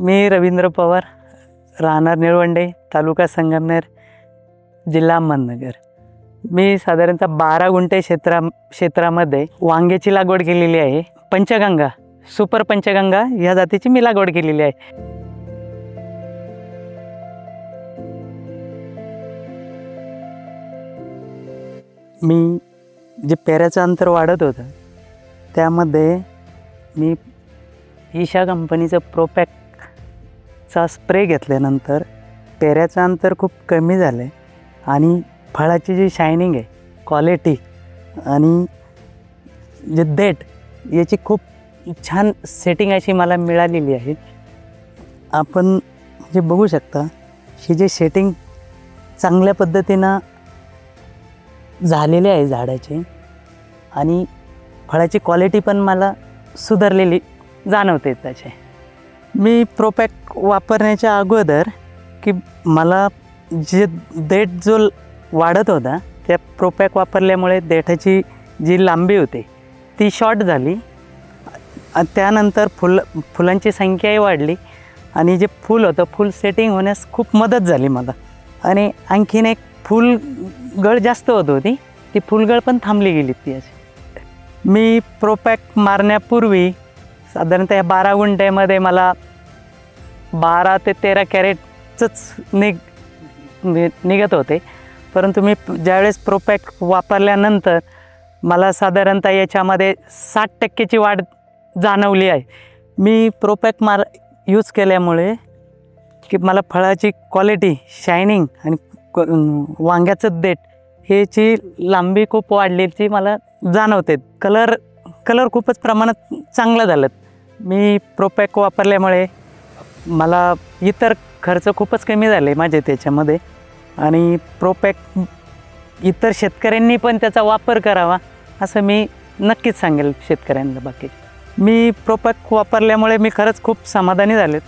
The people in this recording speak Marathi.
मी रवींद्र पवार, राहणार निळवंडे, तालुका संगमनेर, जिल्हा अहमदनगर। मी साधारणतः 12 गुंठे क्षेत्रामध्ये वांग्याची लागवड केलेली आहे। पंचगंगा, सुपर पंचगंगा या जातीची मी लागवड केलेली आहे। मी जे पेऱ्याचं अंतर वाढत होतं त्यामध्ये मी ईशा कंपनीचं प्रोपॅकचा स्प्रे घेतल्यानंतर पेऱ्याचं अंतर खूप कमी झालं आहे आणि फळाची जी शायनिंग आहे, क्वालिटी आणि जे देठ याची खूप छान सेटिंग अशी मला मिळालेली आहे। आपण जे बघू शकता ही जे सेटिंग चांगल्या पद्धतीनं झालेले आहे झाडाचे आणि फळाची क्वालिटी पण मला सुधारलेली जाणवते त्याचे। मी प्रोपॅक वापरण्याच्या अगोदर की मला जे देठ जो वाढत होता त्या प्रोपॅक वापरल्यामुळे देठाची जी लांबी होती ती शॉर्ट झाली। त्यानंतर फुलांची संख्याही वाढली आणि जे फूल होतं फुल सेटिंग होण्यास खूप मदत झाली मला। आणि आणखीन एक फुलगळ जास्त होत होती, ती फुलगळ पण थांबली गेली ती अशी। मी प्रोपॅक मारण्यापूर्वी साधारणतः या 12 गुंठ्यामध्ये मला 12 ते 13 कॅरेटच निघत होते, परंतु मी ज्यावेळेस प्रोपॅक वापरल्यानंतर मला साधारणतः याच्यामध्ये 60% वाढ जाणवली आहे। मी प्रोपॅक यूज केल्यामुळे की मला फळाची क्वालिटी, शायनिंग आणि वांग्याचं देठ ह्याची लांबी खूप वाढलेली मला जाणवते। कलर खूपच प्रमाणात चांगलं झालं। मी प्रोपॅक वापरल्यामुळे मला इतर खर्च खूपच कमी झाले माझे त्याच्यामध्ये आणि प्रोपॅक इतर शेतकऱ्यांनी पण त्याचा वापर करावा असं मी नक्कीच सांगेल शेतकऱ्यांना। बाकी मी प्रोपॅक वापरल्यामुळे मी खरंच खूप समाधानी झाले।